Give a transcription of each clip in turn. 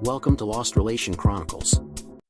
Welcome to Lost Relation Chronicles.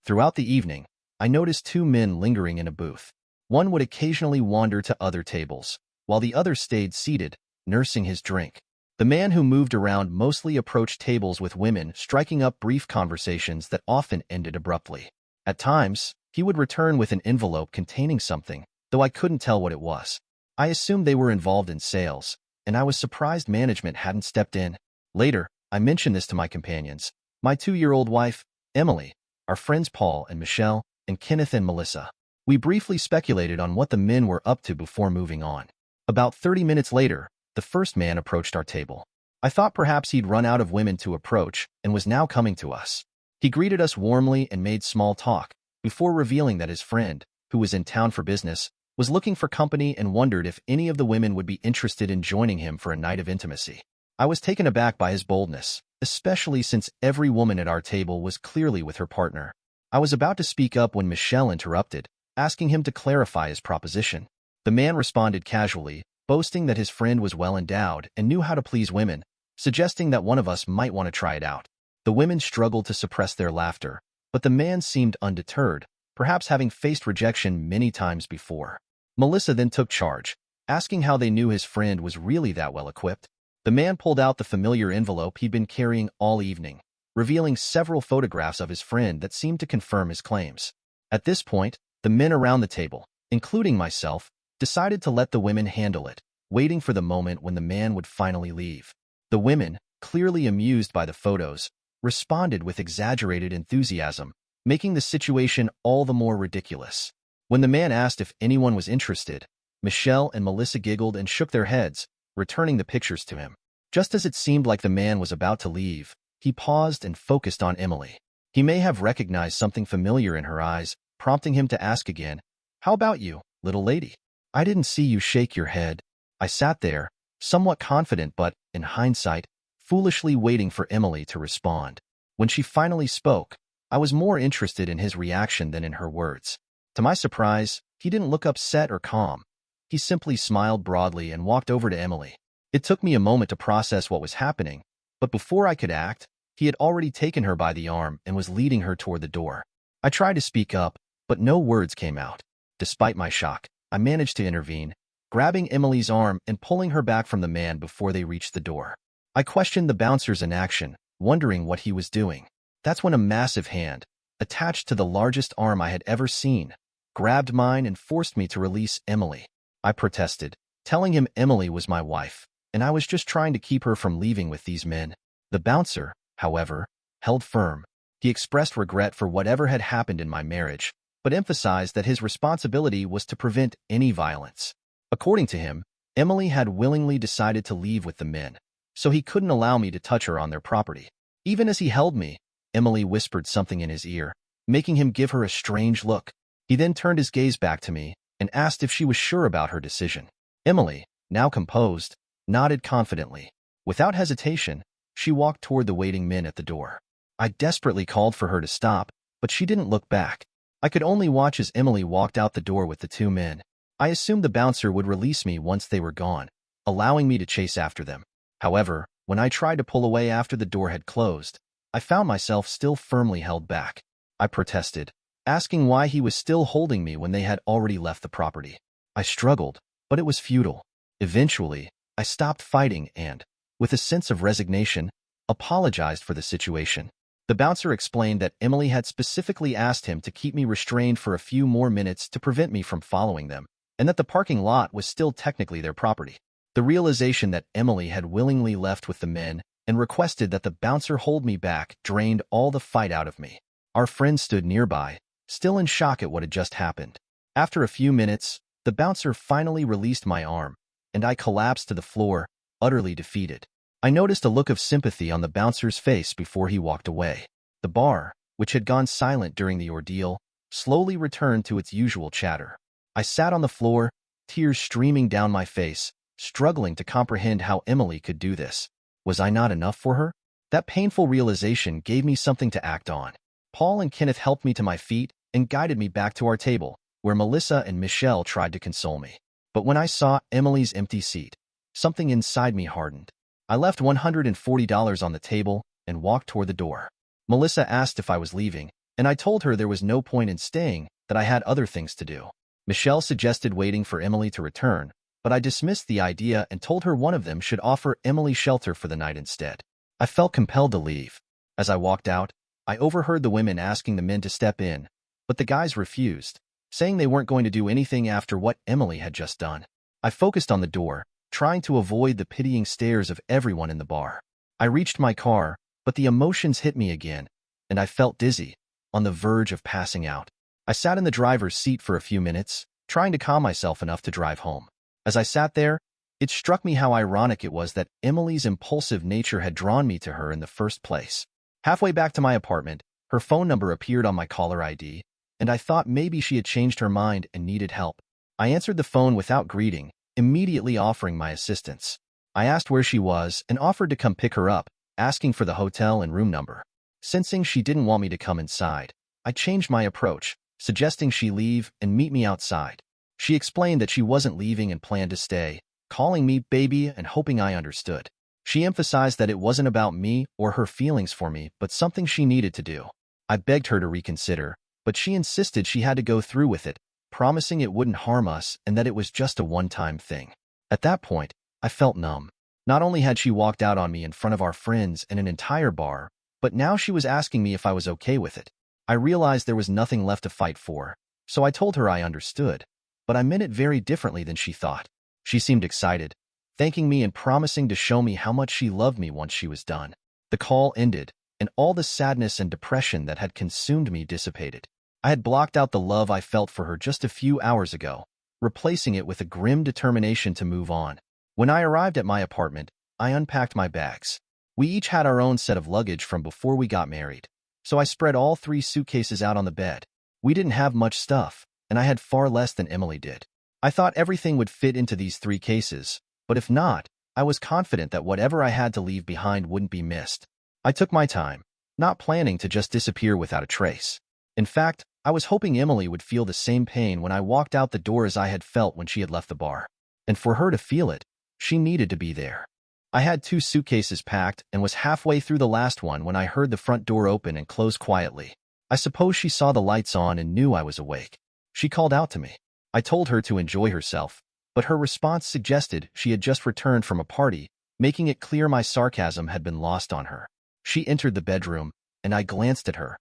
Throughout the evening, I noticed two men lingering in a booth. One would occasionally wander to other tables, while the other stayed seated, nursing his drink. The man who moved around mostly approached tables with women, striking up brief conversations that often ended abruptly. At times, he would return with an envelope containing something, though I couldn't tell what it was. I assumed they were involved in sales, and I was surprised management hadn't stepped in. Later, I mentioned this to my companions. My 2-year-old wife, Emily, our friends Paul and Michelle, and Kenneth and Melissa. We briefly speculated on what the men were up to before moving on. About 30 minutes later, the first man approached our table. I thought perhaps he'd run out of women to approach and was now coming to us. He greeted us warmly and made small talk, before revealing that his friend, who was in town for business, was looking for company and wondered if any of the women would be interested in joining him for a night of intimacy. I was taken aback by his boldness, especially since every woman at our table was clearly with her partner. I was about to speak up when Michelle interrupted, asking him to clarify his proposition. The man responded casually, boasting that his friend was well endowed and knew how to please women, suggesting that one of us might want to try it out. The women struggled to suppress their laughter, but the man seemed undeterred, perhaps having faced rejection many times before. Melissa then took charge, asking how they knew his friend was really that well equipped. The man pulled out the familiar envelope he'd been carrying all evening, revealing several photographs of his friend that seemed to confirm his claims. At this point, the men around the table, including myself, decided to let the women handle it, waiting for the moment when the man would finally leave. The women, clearly amused by the photos, responded with exaggerated enthusiasm, making the situation all the more ridiculous. When the man asked if anyone was interested, Michelle and Melissa giggled and shook their heads, returning the pictures to him. Just as it seemed like the man was about to leave, he paused and focused on Emily. He may have recognized something familiar in her eyes, prompting him to ask again, "How about you, little lady? I didn't see you shake your head." I sat there, somewhat confident but, in hindsight, foolishly waiting for Emily to respond. When she finally spoke, I was more interested in his reaction than in her words. To my surprise, he didn't look upset or calm. He simply smiled broadly and walked over to Emily. It took me a moment to process what was happening, but before I could act, he had already taken her by the arm and was leading her toward the door. I tried to speak up, but no words came out. Despite my shock, I managed to intervene, grabbing Emily's arm and pulling her back from the man before they reached the door. I questioned the bouncer's inaction, wondering what he was doing. That's when a massive hand, attached to the largest arm I had ever seen, grabbed mine and forced me to release Emily. I protested, telling him Emily was my wife, and I was just trying to keep her from leaving with these men. The bouncer, however, held firm. He expressed regret for whatever had happened in my marriage, but emphasized that his responsibility was to prevent any violence. According to him, Emily had willingly decided to leave with the men, so he couldn't allow me to touch her on their property. Even as he held me, Emily whispered something in his ear, making him give her a strange look. He then turned his gaze back to me and asked if she was sure about her decision. Emily, now composed, nodded confidently. Without hesitation, she walked toward the waiting men at the door. I desperately called for her to stop, but she didn't look back. I could only watch as Emily walked out the door with the two men. I assumed the bouncer would release me once they were gone, allowing me to chase after them. However, when I tried to pull away after the door had closed, I found myself still firmly held back. I protested, asking why he was still holding me when they had already left the property. I struggled, but it was futile. Eventually, I stopped fighting and, with a sense of resignation, apologized for the situation. The bouncer explained that Emily had specifically asked him to keep me restrained for a few more minutes to prevent me from following them, and that the parking lot was still technically their property. The realization that Emily had willingly left with the men and requested that the bouncer hold me back drained all the fight out of me. Our friend stood nearby, still in shock at what had just happened. After a few minutes, the bouncer finally released my arm, and I collapsed to the floor, utterly defeated. I noticed a look of sympathy on the bouncer's face before he walked away. The bar, which had gone silent during the ordeal, slowly returned to its usual chatter. I sat on the floor, tears streaming down my face, struggling to comprehend how Emily could do this. Was I not enough for her? That painful realization gave me something to act on. Paul and Kenneth helped me to my feet and guided me back to our table, where Melissa and Michelle tried to console me. But when I saw Emily's empty seat, something inside me hardened. I left $140 on the table and walked toward the door. Melissa asked if I was leaving, and I told her there was no point in staying, that I had other things to do. Michelle suggested waiting for Emily to return, but I dismissed the idea and told her one of them should offer Emily shelter for the night instead. I felt compelled to leave. As I walked out, I overheard the women asking the men to step in, but the guys refused, saying they weren't going to do anything after what Emily had just done. I focused on the door, trying to avoid the pitying stares of everyone in the bar. I reached my car, but the emotions hit me again, and I felt dizzy, on the verge of passing out. I sat in the driver's seat for a few minutes, trying to calm myself enough to drive home. As I sat there, it struck me how ironic it was that Emily's impulsive nature had drawn me to her in the first place. Halfway back to my apartment, her phone number appeared on my caller ID, and I thought maybe she had changed her mind and needed help. I answered the phone without greeting, immediately offering my assistance. I asked where she was and offered to come pick her up, asking for the hotel and room number. Sensing she didn't want me to come inside, I changed my approach, suggesting she leave and meet me outside. She explained that she wasn't leaving and planned to stay, calling me baby and hoping I understood. She emphasized that it wasn't about me or her feelings for me, but something she needed to do. I begged her to reconsider, but she insisted she had to go through with it, promising it wouldn't harm us and that it was just a one-time thing. At that point, I felt numb. Not only had she walked out on me in front of our friends and an entire bar, but now she was asking me if I was okay with it. I realized there was nothing left to fight for, so I told her I understood, but I meant it very differently than she thought. She seemed excited, thanking me and promising to show me how much she loved me once she was done. The call ended, and all the sadness and depression that had consumed me dissipated. I had blocked out the love I felt for her just a few hours ago, replacing it with a grim determination to move on. When I arrived at my apartment, I unpacked my bags. We each had our own set of luggage from before we got married, so I spread all 3 suitcases out on the bed. We didn't have much stuff, and I had far less than Emily did. I thought everything would fit into these 3 cases, but if not, I was confident that whatever I had to leave behind wouldn't be missed. I took my time, not planning to just disappear without a trace. In fact, I was hoping Emily would feel the same pain when I walked out the door as I had felt when she had left the bar. And for her to feel it, she needed to be there. I had 2 suitcases packed and was halfway through the last one when I heard the front door open and close quietly. I suppose she saw the lights on and knew I was awake. She called out to me. I told her to enjoy herself, but her response suggested she had just returned from a party, making it clear my sarcasm had been lost on her. She entered the bedroom, and I glanced at her.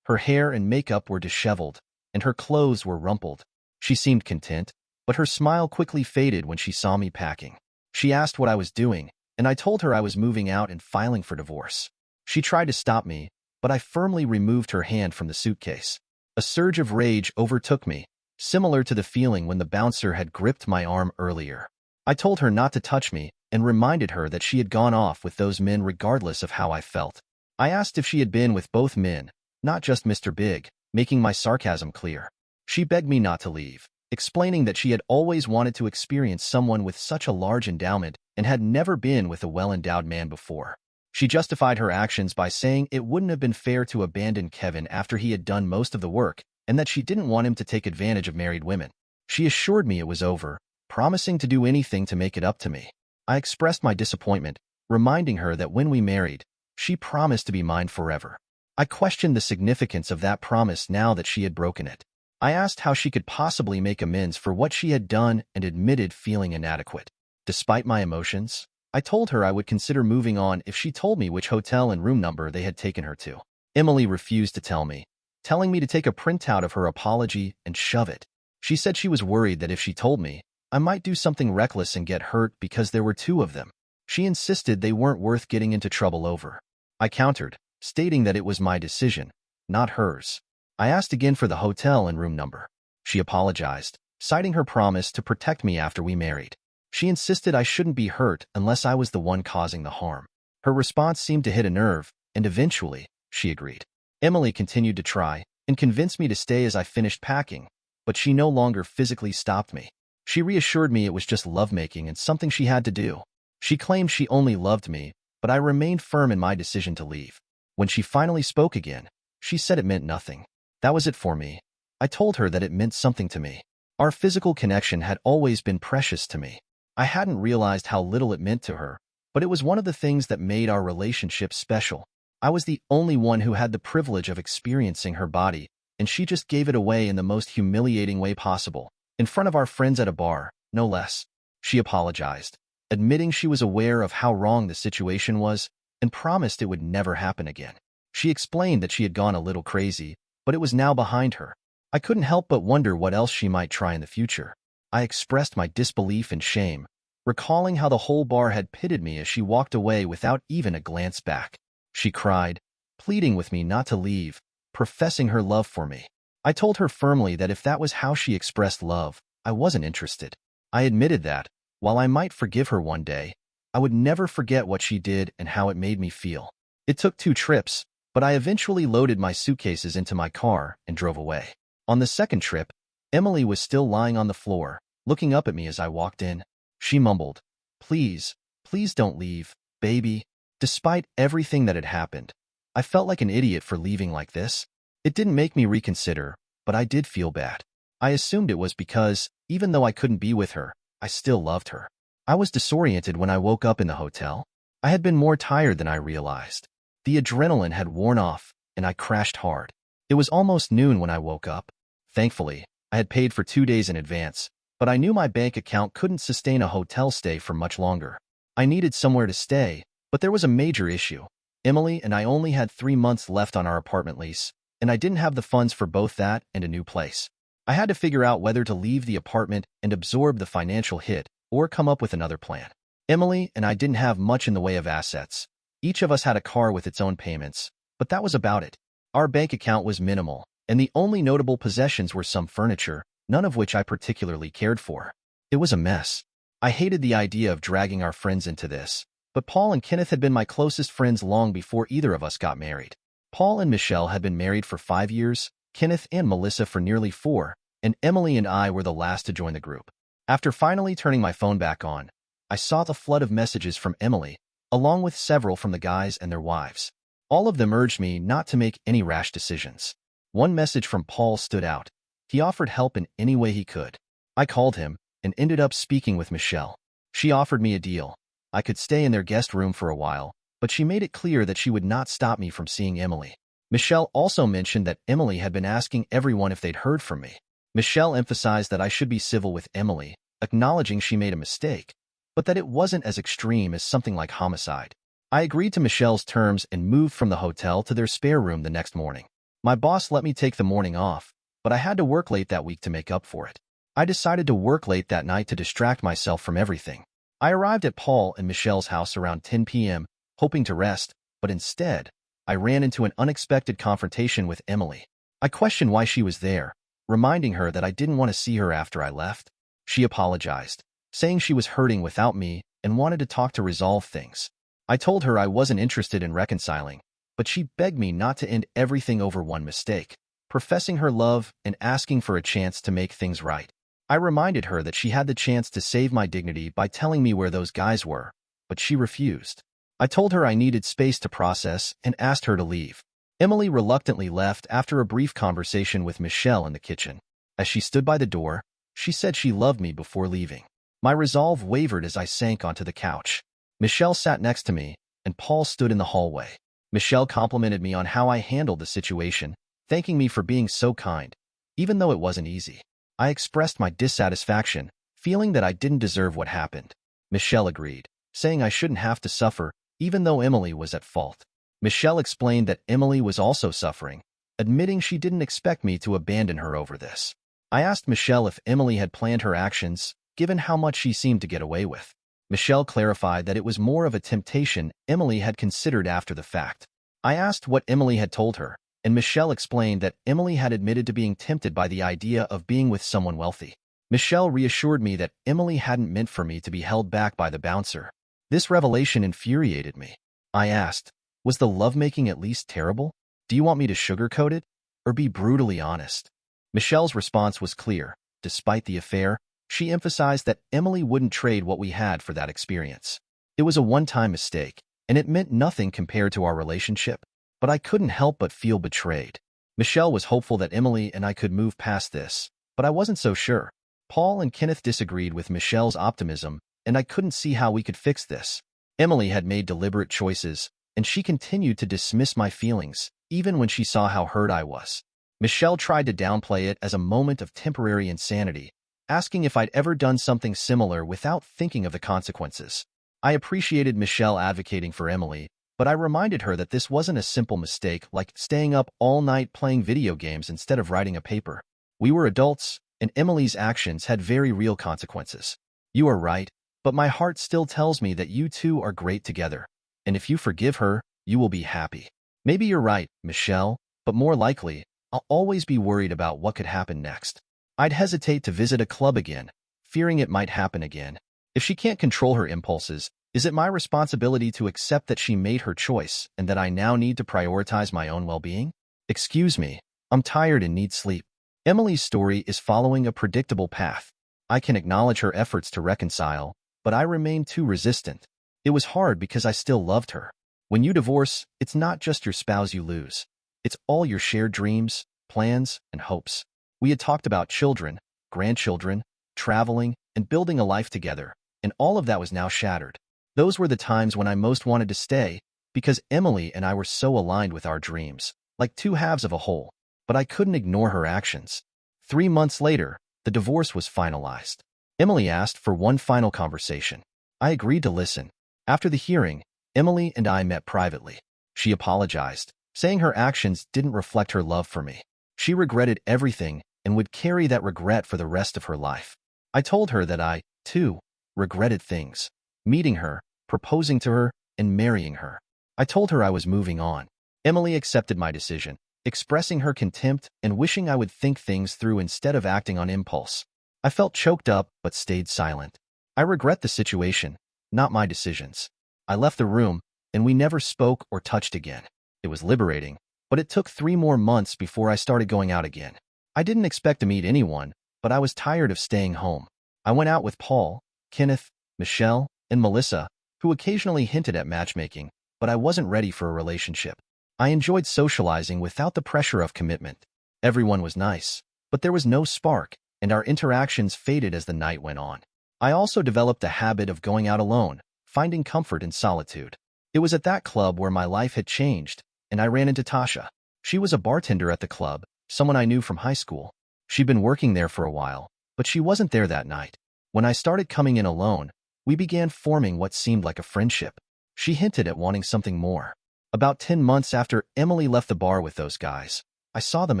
Her hair and makeup were disheveled, and her clothes were rumpled. She seemed content, but her smile quickly faded when she saw me packing. She asked what I was doing, and I told her I was moving out and filing for divorce. She tried to stop me, but I firmly removed her hand from the suitcase. A surge of rage overtook me, similar to the feeling when the bouncer had gripped my arm earlier. I told her not to touch me and reminded her that she had gone off with those men regardless of how I felt. I asked if she had been with both men, not just Mr. Big, making my sarcasm clear. She begged me not to leave, explaining that she had always wanted to experience someone with such a large endowment and had never been with a well-endowed man before. She justified her actions by saying it wouldn't have been fair to abandon Kevin after he had done most of the work, and that she didn't want him to take advantage of married women. She assured me it was over, promising to do anything to make it up to me. I expressed my disappointment, reminding her that when we married, she promised to be mine forever. I questioned the significance of that promise now that she had broken it. I asked how she could possibly make amends for what she had done and admitted feeling inadequate. Despite my emotions, I told her I would consider moving on if she told me which hotel and room number they had taken her to. Emily refused to tell me, telling me to take a printout of her apology and shove it. She said she was worried that if she told me, I might do something reckless and get hurt because there were 2 of them. She insisted they weren't worth getting into trouble over. I countered, stating that it was my decision, not hers. I asked again for the hotel and room number. She apologized, citing her promise to protect me after we married. She insisted I shouldn't be hurt unless I was the one causing the harm. Her response seemed to hit a nerve, and eventually, she agreed. Emily continued to try and convince me to stay as I finished packing, but she no longer physically stopped me. She reassured me it was just lovemaking and something she had to do. She claimed she only loved me, but I remained firm in my decision to leave. When she finally spoke again, she said it meant nothing. That was it for me. I told her that it meant something to me. Our physical connection had always been precious to me. I hadn't realized how little it meant to her, but it was one of the things that made our relationship special. I was the only one who had the privilege of experiencing her body, and she just gave it away in the most humiliating way possible, in front of our friends at a bar, no less. She apologized, admitting she was aware of how wrong the situation was, and promised it would never happen again. She explained that she had gone a little crazy, but it was now behind her. I couldn't help but wonder what else she might try in the future. I expressed my disbelief and shame, recalling how the whole bar had pitted me as she walked away without even a glance back. She cried, pleading with me not to leave, professing her love for me. I told her firmly that if that was how she expressed love, I wasn't interested. I admitted that, while I might forgive her one day, I would never forget what she did and how it made me feel. It took 2 trips, but I eventually loaded my suitcases into my car and drove away. On the second trip, Emily was still lying on the floor, looking up at me as I walked in. She mumbled, please, please don't leave, baby. Despite everything that had happened, I felt like an idiot for leaving like this. It didn't make me reconsider, but I did feel bad. I assumed it was because, even though I couldn't be with her, I still loved her. I was disoriented when I woke up in the hotel. I had been more tired than I realized. The adrenaline had worn off, and I crashed hard. It was almost noon when I woke up. Thankfully, I had paid for 2 days in advance, but I knew my bank account couldn't sustain a hotel stay for much longer. I needed somewhere to stay, but there was a major issue. Emily and I only had 3 months left on our apartment lease, and I didn't have the funds for both that and a new place. I had to figure out whether to leave the apartment and absorb the financial hit or come up with another plan. Emily and I didn't have much in the way of assets. Each of us had a car with its own payments, but that was about it. Our bank account was minimal, and the only notable possessions were some furniture, none of which I particularly cared for. It was a mess. I hated the idea of dragging our friends into this, but Paul and Kenneth had been my closest friends long before either of us got married. Paul and Michelle had been married for 5 years, Kenneth and Melissa for nearly 4, and Emily and I were the last to join the group. After finally turning my phone back on, I saw the flood of messages from Emily, along with several from the guys and their wives. All of them urged me not to make any rash decisions. One message from Paul stood out. He offered help in any way he could. I called him and ended up speaking with Michelle. She offered me a deal. I could stay in their guest room for a while, but she made it clear that she would not stop me from seeing Emily. Michelle also mentioned that Emily had been asking everyone if they'd heard from me. Michelle emphasized that I should be civil with Emily, acknowledging she made a mistake, but that it wasn't as extreme as something like homicide. I agreed to Michelle's terms and moved from the hotel to their spare room the next morning. My boss let me take the morning off, but I had to work late that week to make up for it. I decided to work late that night to distract myself from everything. I arrived at Paul and Michelle's house around 10 p.m., hoping to rest, but instead, I ran into an unexpected confrontation with Emily. I questioned why she was there, reminding her that I didn't want to see her after I left. She apologized, saying she was hurting without me and wanted to talk to resolve things. I told her I wasn't interested in reconciling, but she begged me not to end everything over one mistake, professing her love and asking for a chance to make things right. I reminded her that she had the chance to save my dignity by telling me where those guys were, but she refused. I told her I needed space to process and asked her to leave. Emily reluctantly left after a brief conversation with Michelle in the kitchen. As she stood by the door, she said she loved me before leaving. My resolve wavered as I sank onto the couch. Michelle sat next to me, and Paul stood in the hallway. Michelle complimented me on how I handled the situation, thanking me for being so kind, even though it wasn't easy. I expressed my dissatisfaction, feeling that I didn't deserve what happened. Michelle agreed, saying I shouldn't have to suffer, even though Emily was at fault. Michelle explained that Emily was also suffering, admitting she didn't expect me to abandon her over this. I asked Michelle if Emily had planned her actions, given how much she seemed to get away with. Michelle clarified that it was more of a temptation Emily had considered after the fact. I asked what Emily had told her, and Michelle explained that Emily had admitted to being tempted by the idea of being with someone wealthy. Michelle reassured me that Emily hadn't meant for me to be held back by the bouncer. This revelation infuriated me. I asked, was the lovemaking at least terrible? Do you want me to sugarcoat it? Or be brutally honest? Michelle's response was clear. Despite the affair, she emphasized that Emily wouldn't trade what we had for that experience. It was a one-time mistake, and it meant nothing compared to our relationship, but I couldn't help but feel betrayed. Michelle was hopeful that Emily and I could move past this, but I wasn't so sure. Paul and Kenneth disagreed with Michelle's optimism, and I couldn't see how we could fix this. Emily had made deliberate choices, and she continued to dismiss my feelings, even when she saw how hurt I was. Michelle tried to downplay it as a moment of temporary insanity, asking if I'd ever done something similar without thinking of the consequences. I appreciated Michelle advocating for Emily, but I reminded her that this wasn't a simple mistake like staying up all night playing video games instead of writing a paper. We were adults, and Emily's actions had very real consequences. You are right, but my heart still tells me that you two are great together, and if you forgive her, you will be happy. Maybe you're right, Michelle, but more likely, I'll always be worried about what could happen next. I'd hesitate to visit a club again, fearing it might happen again. If she can't control her impulses, is it my responsibility to accept that she made her choice and that I now need to prioritize my own well-being? Excuse me, I'm tired and need sleep. Emily's story is following a predictable path. I can acknowledge her efforts to reconcile, but I remain too resistant. It was hard because I still loved her. When you divorce, it's not just your spouse you lose. It's all your shared dreams, plans, and hopes. We had talked about children, grandchildren, traveling, and building a life together, and all of that was now shattered. Those were the times when I most wanted to stay, because Emily and I were so aligned with our dreams, like two halves of a whole. But I couldn't ignore her actions. 3 months later, the divorce was finalized. Emily asked for one final conversation. I agreed to listen. After the hearing, Emily and I met privately. She apologized, saying her actions didn't reflect her love for me. She regretted everything and would carry that regret for the rest of her life. I told her that I, too, regretted things. Meeting her, proposing to her, and marrying her. I told her I was moving on. Emily accepted my decision, expressing her contempt and wishing I would think things through instead of acting on impulse. I felt choked up but stayed silent. I regret the situation, not my decisions. I left the room, and we never spoke or touched again. It was liberating, but it took 3 more months before I started going out again. I didn't expect to meet anyone, but I was tired of staying home. I went out with Paul, Kenneth, Michelle, and Melissa, who occasionally hinted at matchmaking, but I wasn't ready for a relationship. I enjoyed socializing without the pressure of commitment. Everyone was nice, but there was no spark, and our interactions faded as the night went on. I also developed a habit of going out alone, finding comfort in solitude. It was at that club where my life had changed, and I ran into Tasha. She was a bartender at the club, someone I knew from high school. She'd been working there for a while, but she wasn't there that night. When I started coming in alone, we began forming what seemed like a friendship. She hinted at wanting something more. About 10 months after Emily left the bar with those guys, I saw them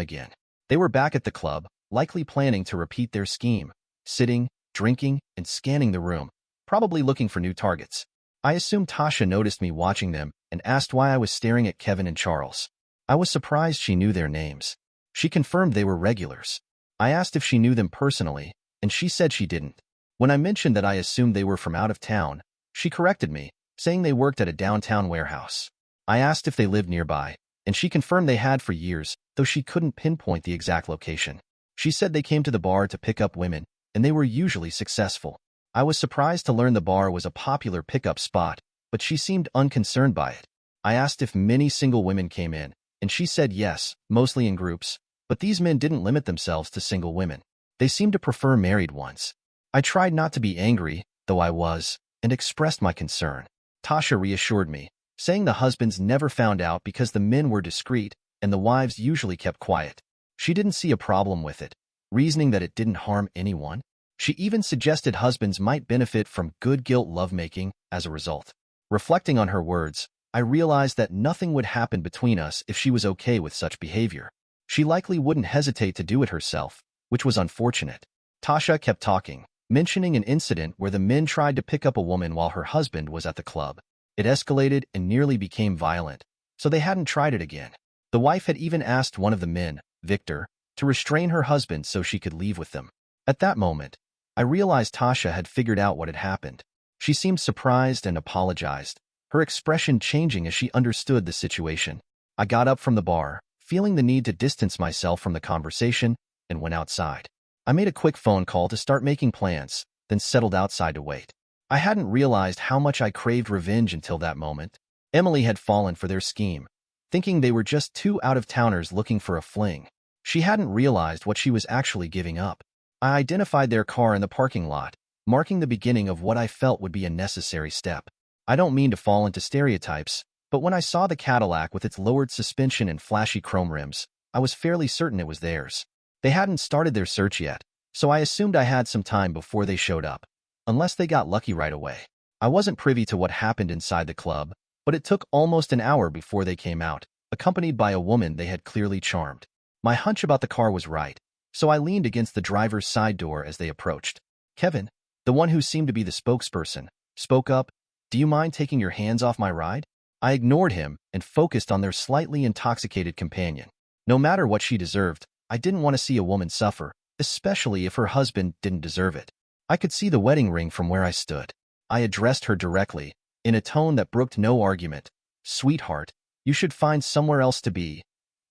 again. They were back at the club, likely planning to repeat their scheme, sitting, drinking, and scanning the room, probably looking for new targets. I assumed Tasha noticed me watching them and asked why I was staring at Kevin and Charles. I was surprised she knew their names. She confirmed they were regulars. I asked if she knew them personally, and she said she didn't. When I mentioned that I assumed they were from out of town, she corrected me, saying they worked at a downtown warehouse. I asked if they lived nearby, and she confirmed they had for years, though she couldn't pinpoint the exact location. She said they came to the bar to pick up women, and they were usually successful. I was surprised to learn the bar was a popular pickup spot, but she seemed unconcerned by it. I asked if many single women came in, and she said yes, mostly in groups, but these men didn't limit themselves to single women. They seemed to prefer married ones. I tried not to be angry, though I was, and expressed my concern. Tasha reassured me, saying the husbands never found out because the men were discreet and the wives usually kept quiet. She didn't see a problem with it, reasoning that it didn't harm anyone. She even suggested husbands might benefit from good guilt lovemaking as a result. Reflecting on her words, I realized that nothing would happen between us if she was okay with such behavior. She likely wouldn't hesitate to do it herself, which was unfortunate. Tasha kept talking, mentioning an incident where the men tried to pick up a woman while her husband was at the club. It escalated and nearly became violent, so they hadn't tried it again. The wife had even asked one of the men, Victor, to restrain her husband so she could leave with them. At that moment, I realized Tasha had figured out what had happened. She seemed surprised and apologized, her expression changing as she understood the situation. I got up from the bar, feeling the need to distance myself from the conversation, and went outside. I made a quick phone call to start making plans, then settled outside to wait. I hadn't realized how much I craved revenge until that moment. Emily had fallen for their scheme, thinking they were just two out-of-towners looking for a fling. She hadn't realized what she was actually giving up. I identified their car in the parking lot, marking the beginning of what I felt would be a necessary step. I don't mean to fall into stereotypes, But when I saw the Cadillac with its lowered suspension and flashy chrome rims, I was fairly certain it was theirs. They hadn't started their search yet, so I assumed I had some time before they showed up, unless they got lucky right away. I wasn't privy to what happened inside the club, but it took almost an hour before they came out, accompanied by a woman they had clearly charmed. My hunch about the car was right, so I leaned against the driver's side door as they approached. Kevin, the one who seemed to be the spokesperson, spoke up, "Do you mind taking your hands off my ride?" I ignored him and focused on their slightly intoxicated companion. No matter what she deserved, I didn't want to see a woman suffer, especially if her husband didn't deserve it. I could see the wedding ring from where I stood. I addressed her directly, in a tone that brooked no argument. "Sweetheart, you should find somewhere else to be.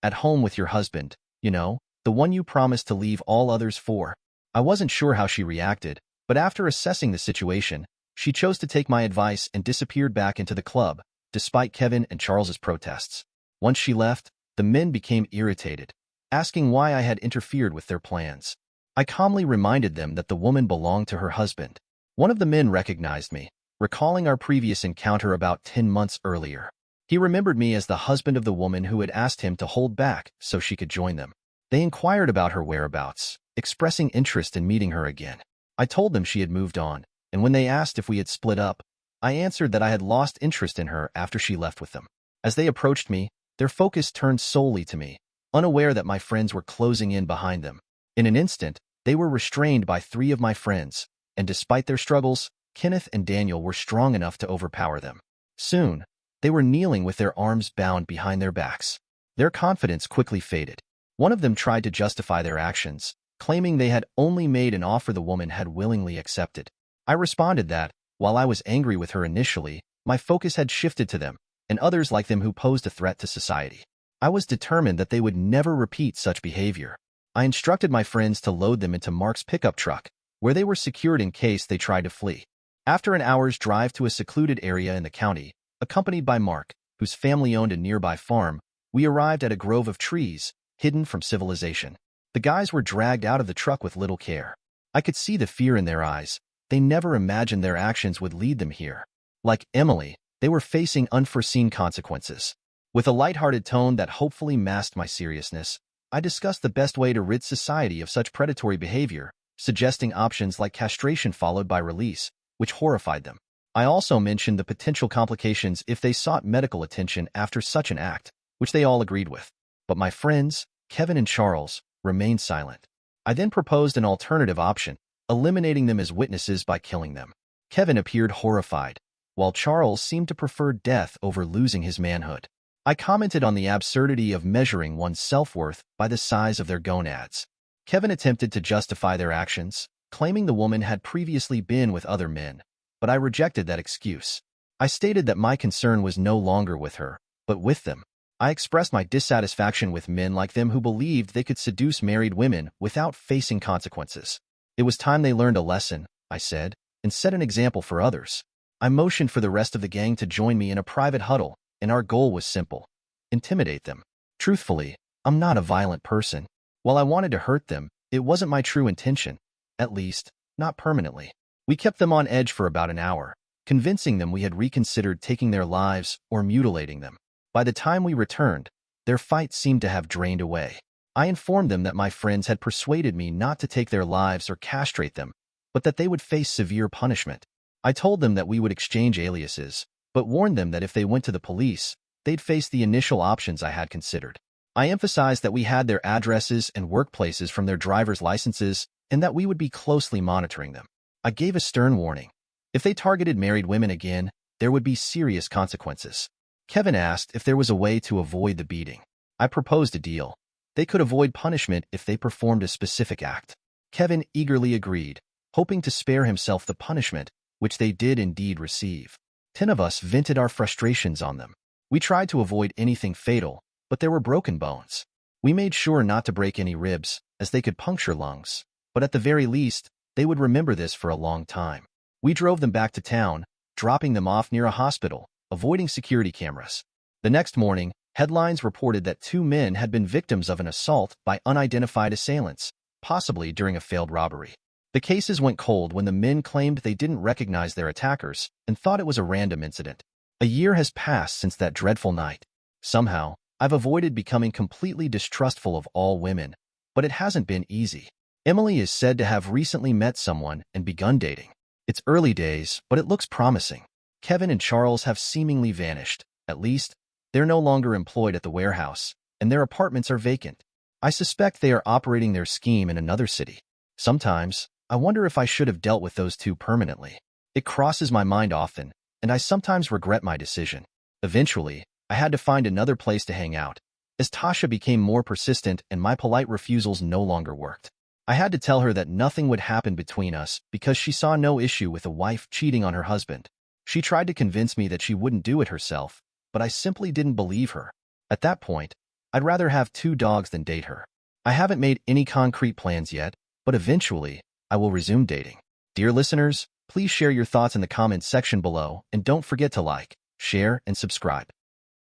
At home with your husband, you know, the one you promised to leave all others for." I wasn't sure how she reacted, but after assessing the situation, she chose to take my advice and disappeared back into the club, despite Kevin and Charles's protests. Once she left, the men became irritated, asking why I had interfered with their plans. I calmly reminded them that the woman belonged to her husband. One of the men recognized me, recalling our previous encounter about 10 months earlier. He remembered me as the husband of the woman who had asked him to hold back so she could join them. They inquired about her whereabouts, expressing interest in meeting her again. I told them she had moved on, and when they asked if we had split up, I answered that I had lost interest in her after she left with them. As they approached me, their focus turned solely to me, unaware that my friends were closing in behind them. In an instant, they were restrained by 3 of my friends, and despite their struggles, Kenneth and Daniel were strong enough to overpower them. Soon, they were kneeling with their arms bound behind their backs. Their confidence quickly faded. One of them tried to justify their actions, claiming they had only made an offer the woman had willingly accepted. I responded that, while I was angry with her initially, my focus had shifted to them, and others like them who posed a threat to society. I was determined that they would never repeat such behavior. I instructed my friends to load them into Mark's pickup truck, where they were secured in case they tried to flee. After an hour's drive to a secluded area in the county, accompanied by Mark, whose family owned a nearby farm, we arrived at a grove of trees, hidden from civilization. The guys were dragged out of the truck with little care. I could see the fear in their eyes. They never imagined their actions would lead them here. Like Emily, they were facing unforeseen consequences. With a lighthearted tone that hopefully masked my seriousness, I discussed the best way to rid society of such predatory behavior, suggesting options like castration followed by release, which horrified them. I also mentioned the potential complications if they sought medical attention after such an act, which they all agreed with. But my friends, Kevin and Charles, remained silent. I then proposed an alternative option, eliminating them as witnesses by killing them. Kevin appeared horrified, while Charles seemed to prefer death over losing his manhood. I commented on the absurdity of measuring one's self-worth by the size of their gonads. Kevin attempted to justify their actions, claiming the woman had previously been with other men, but I rejected that excuse. I stated that my concern was no longer with her, but with them. I expressed my dissatisfaction with men like them who believed they could seduce married women without facing consequences. It was time they learned a lesson, I said, and set an example for others. I motioned for the rest of the gang to join me in a private huddle, and our goal was simple: intimidate them. Truthfully, I'm not a violent person. While I wanted to hurt them, it wasn't my true intention, at least, not permanently. We kept them on edge for about an hour, convincing them we had reconsidered taking their lives or mutilating them. By the time we returned, their fight seemed to have drained away. I informed them that my friends had persuaded me not to take their lives or castrate them, but that they would face severe punishment. I told them that we would exchange aliases, but warned them that if they went to the police, they'd face the initial options I had considered. I emphasized that we had their addresses and workplaces from their driver's licenses and that we would be closely monitoring them. I gave a stern warning. If they targeted married women again, there would be serious consequences. Kevin asked if there was a way to avoid the beating. I proposed a deal. They could avoid punishment if they performed a specific act. Kevin eagerly agreed, hoping to spare himself the punishment, which they did indeed receive. 10 of us vented our frustrations on them. We tried to avoid anything fatal, but there were broken bones. We made sure not to break any ribs, as they could puncture lungs, but at the very least, they would remember this for a long time. We drove them back to town, dropping them off near a hospital, avoiding security cameras. The next morning, headlines reported that 2 men had been victims of an assault by unidentified assailants, possibly during a failed robbery. The cases went cold when the men claimed they didn't recognize their attackers and thought it was a random incident. A year has passed since that dreadful night. Somehow, I've avoided becoming completely distrustful of all women, but it hasn't been easy. Emily is said to have recently met someone and begun dating. It's early days, but it looks promising. Kevin and Charles have seemingly vanished. At least, they're no longer employed at the warehouse, and their apartments are vacant. I suspect they are operating their scheme in another city. Sometimes, I wonder if I should have dealt with those two permanently. It crosses my mind often, and I sometimes regret my decision. Eventually, I had to find another place to hang out, as Tasha became more persistent and my polite refusals no longer worked. I had to tell her that nothing would happen between us because she saw no issue with a wife cheating on her husband. She tried to convince me that she wouldn't do it herself, but I simply didn't believe her. At that point, I'd rather have 2 dogs than date her. I haven't made any concrete plans yet, but eventually, I will resume dating. Dear listeners, please share your thoughts in the comments section below and don't forget to like, share, and subscribe.